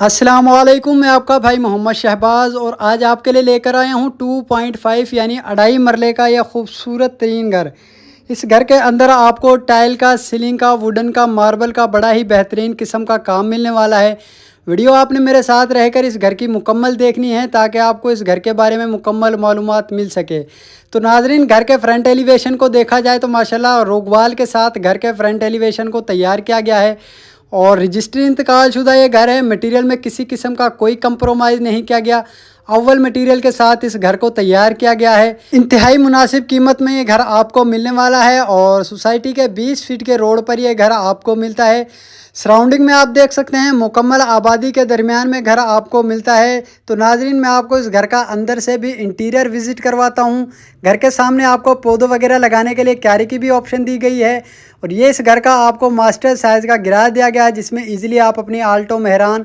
अस्सलामुअलैकुम, मैं आपका भाई मोहम्मद शहबाज और आज आपके लिए लेकर आया हूँ 2.5 यानी 2.5 मरले का यह खूबसूरत तरीन घर। इस घर के अंदर आपको टाइल का, सीलिंग का, वुडन का, मार्बल का बड़ा ही बेहतरीन किस्म का काम मिलने वाला है। वीडियो आपने मेरे साथ रहकर इस घर की मुकम्मल देखनी है ताकि आपको इस घर के बारे में मुकम्मल मालूमात मिल सके। तो नाजरीन, घर के फ्रंट एलिवेशन को देखा जाए तो माशाल्लाह रोगवाल के साथ घर के फ्रंट एलिवेशन को तैयार किया गया है और रजिस्ट्री इंतकालशुदा ये घर है। मटेरियल में किसी किस्म का कोई कंप्रोमाइज़ नहीं किया गया। अव्वल मटेरियल के साथ इस घर को तैयार किया गया है। इंतहाई मुनासिब कीमत में ये घर आपको मिलने वाला है और सोसाइटी के 20 फीट के रोड पर ये घर आपको मिलता है। सराउंडिंग में आप देख सकते हैं मुकम्मल आबादी के दरमियान में घर आपको मिलता है। तो नाजरीन, मैं आपको इस घर का अंदर से भी इंटीरियर विजिट करवाता हूँ। घर के सामने आपको पौधों वगैरह लगाने के लिए क्यारी की भी ऑप्शन दी गई है और ये इस घर का आपको मास्टर साइज़ का गिराज दिया गया है जिसमें ईजिली आप अपनी आल्टो, मेहरान,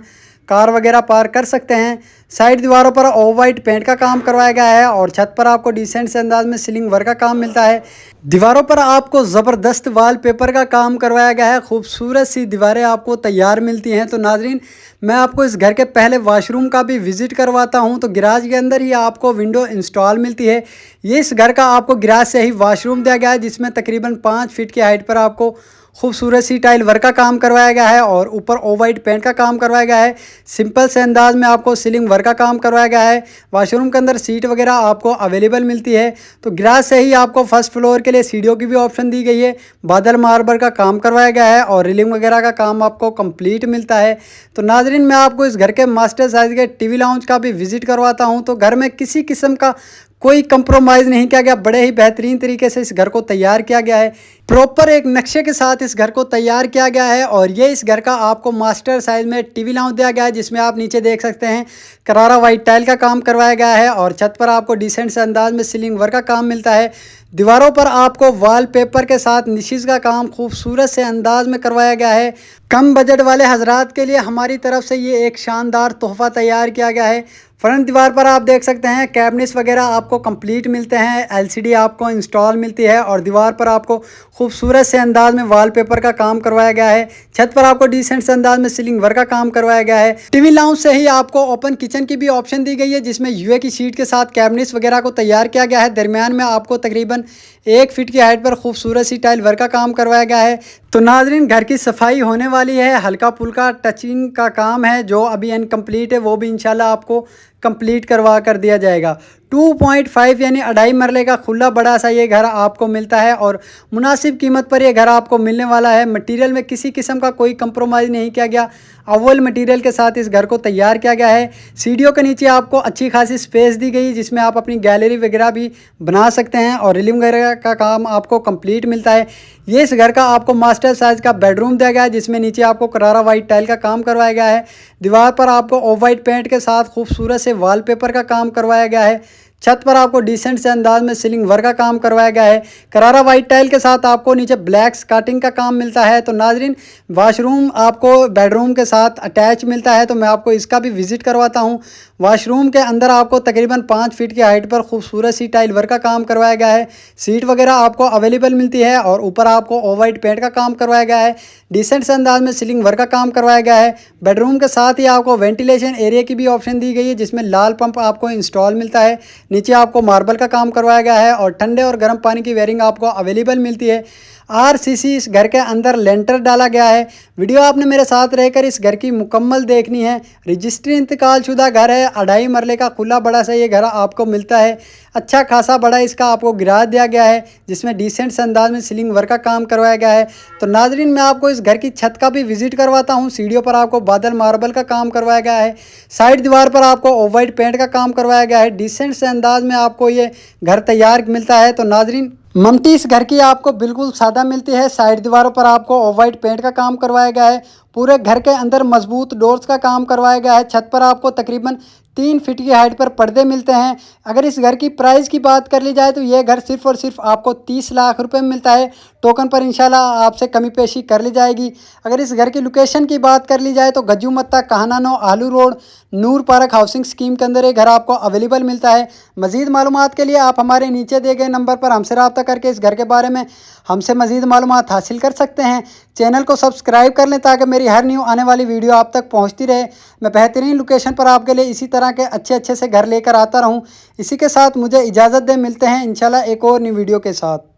कार वगैरह पार्क कर सकते हैं। साइड दीवारों पर ऑफ वाइट पेंट का काम करवाया गया है और छत पर आपको डिसेंट से अंदाज में सीलिंग वर्क का काम मिलता है। दीवारों पर आपको ज़बरदस्त वॉलपेपर का काम करवाया गया है। खूबसूरत सी दीवारें आपको तैयार मिलती हैं। तो नाजरीन, मैं आपको इस घर के पहले वाशरूम का भी विज़िट करवाता हूं। तो गिराज के अंदर ही आपको विंडो इंस्टॉल मिलती है। ये इस घर का आपको गिराज से ही वाशरूम दिया गया है जिसमें तकरीबन 5 फीट की हाइट पर आपको खूबसूरत सी टाइल वर्क का काम करवाया गया है और ऊपर ऑफ वाइट पेंट का काम करवाया गया है। सिंपल से अंदाज में आपको सीलिंग वर्क का काम करवाया गया है। वॉशरूम के अंदर सीट वगैरह आपको अवेलेबल मिलती है। तो गिराज से ही आपको फर्स्ट फ्लोर के लिए सीढ़ियों की भी ऑप्शन दी गई है। बादल मार्बल का काम करवाया गया है और रेलिंग वगैरह का काम आपको कंप्लीट मिलता है। तो नाजरीन, मैं आपको इस घर के मास्टर साइज़ के टीवी लाउंज का भी विजिट करवाता हूँ। तो घर में किसी किस्म का कोई कंप्रोमाइज़ नहीं किया गया। बड़े ही बेहतरीन तरीके से इस घर को तैयार किया गया है। प्रॉपर एक नक्शे के साथ इस घर को तैयार किया गया है और ये इस घर का आपको मास्टर साइज़ में टीवी लाउंज दिया गया है जिसमें आप नीचे देख सकते हैं करारा वाइट टाइल का काम करवाया गया है और छत पर आपको डिसेंट से अंदाज में सीलिंग वर्क का काम मिलता है। दीवारों पर आपको वॉलपेपर के साथ निशिज का काम खूबसूरत से अंदाज में करवाया गया है। कम बजट वाले हजरात के लिए हमारी तरफ से ये एक शानदार तोहफा तैयार किया गया है। फ्रंट दीवार पर आप देख सकते हैं कैबिनेट्स वगैरह आपको कंप्लीट मिलते हैं। एलसीडी आपको इंस्टॉल मिलती है और दीवार पर आपको खूबसूरत से अंदाज में वॉलपेपर का काम करवाया गया है। छत पर आपको डिसेंट से अंदाज में सीलिंग वर्क का काम करवाया गया है। टीवी लाउंज से ही आपको ओपन किचन की भी ऑप्शन दी गई है जिसमें यूए की शीट के साथ कैबिनेट्स वगैरह को तैयार किया गया है। दरमियान में आपको तकरीबन 1 फीट की हाइट पर खूबसूरत सी टाइल वर्क का काम करवाया गया है। तो नाजरीन, घर की सफाई होने वाली है। हल्का फुल्का टचिंग का काम है जो अभी इनकम्प्लीट है, वो भी इंशाल्लाह आपको कंप्लीट करवा कर दिया जाएगा। 2.5 यानी 2.5 मरले का खुला बड़ा सा ये घर आपको मिलता है और मुनासिब कीमत पर ये घर आपको मिलने वाला है। मटेरियल में किसी किस्म का कोई कंप्रोमाइज़ नहीं किया गया। अव्वल मटेरियल के साथ इस घर को तैयार किया गया है। सीढ़ियों के नीचे आपको अच्छी खासी स्पेस दी गई जिसमें आप अपनी गैलरी वगैरह भी बना सकते हैं और रेलिंग वगैरह का काम आपको कंप्लीट मिलता है। ये इस घर का आपको मास्टर साइज़ का बेडरूम दिया गया है जिसमें नीचे आपको करारा वाइट टाइल का काम करवाया गया है। दीवार पर आपको ऑफ वाइट पेंट के साथ खूबसूरत से वॉलपेपर का काम करवाया गया है। छत पर आपको डिसेंट से अंदाज में सीलिंग वर्क का काम करवाया गया है। करारा वाइट टाइल के साथ आपको नीचे ब्लैक स्काटिंग का काम मिलता है। तो नाजरीन, वॉशरूम आपको बेडरूम के साथ अटैच मिलता है तो मैं आपको इसका भी विजिट करवाता हूँ। वॉशरूम के अंदर आपको तकरीबन 5 फीट की हाइट पर खूबसूरत सी टाइल वर्क का काम करवाया गया है। सीट वगैरह आपको अवेलेबल मिलती है और ऊपर आपको ऑफ वाइट पेंट का काम करवाया गया है। डिसेंट से अंदाज में सीलिंग वर्क का काम करवाया गया है। बेडरूम के साथ ही आपको वेंटिलेशन एरिया की भी ऑप्शन दी गई है जिसमें लाल पंप आपको इंस्टॉल मिलता है। नीचे आपको मार्बल का काम करवाया गया है और ठंडे और गर्म पानी की वेयरिंग आपको अवेलेबल मिलती है। आरसीसी इस घर के अंदर लेंटर डाला गया है। वीडियो आपने मेरे साथ रहकर इस घर की मुकम्मल देखनी है। रजिस्ट्री इंतकालशुदा घर है। 2.5 मरले का खुला बड़ा सा ये घर आपको मिलता है। अच्छा खासा बड़ा इसका आपको गिराज दिया गया है जिसमें डिसेंट से अंदाज में सीलिंग वर्क का काम करवाया गया है। तो नाजरीन, मैं आपको इस घर की छत का भी विजिट करवाता हूँ। सीढ़ियों पर आपको बादल मार्बल का काम करवाया गया है। साइड दीवार पर आपको ऑफ वाइट पेंट का काम करवाया गया है। डिसेंट से अंदाज में आपको ये घर तैयार मिलता है। तो नाजरीन, ममटी इस घर की आपको बिल्कुल सादा मिलती है। साइड दीवारों पर आपको ऑफ वाइट पेंट का काम करवाया गया है। पूरे घर के अंदर मजबूत डोर्स का काम करवाया गया है। छत पर आपको तकरीबन 3 फीट की हाइट पर पर्दे मिलते हैं। अगर इस घर की प्राइस की बात कर ली जाए तो यह घर सिर्फ और सिर्फ आपको 30 लाख रुपए में मिलता है। टोकन पर इंशाल्लाह आपसे कमी पेशी कर ली जाएगी। अगर इस घर की लोकेशन की बात कर ली जाए तो गज्जू मत्ता कहानानो आलू रोड नूर पार्क हाउसिंग स्कीम के अंदर ये घर आपको अवेलेबल मिलता है। मज़ीद मालूमात के लिए आप हमारे नीचे दिए गए नंबर पर हमसे रब्ता करके इस घर के बारे में हमसे मज़ीद मालूमात हासिल कर सकते हैं। चैनल को सब्सक्राइब कर लें ताकि मेरी हमारी हर न्यू आने वाली वीडियो आप तक पहुंचती रहे। मैं बेहतरीन लोकेशन पर आपके लिए इसी तरह के अच्छे से घर लेकर आता रहूं। इसी के साथ मुझे इजाज़त दें, मिलते हैं इंशाल्लाह एक और न्यू वीडियो के साथ।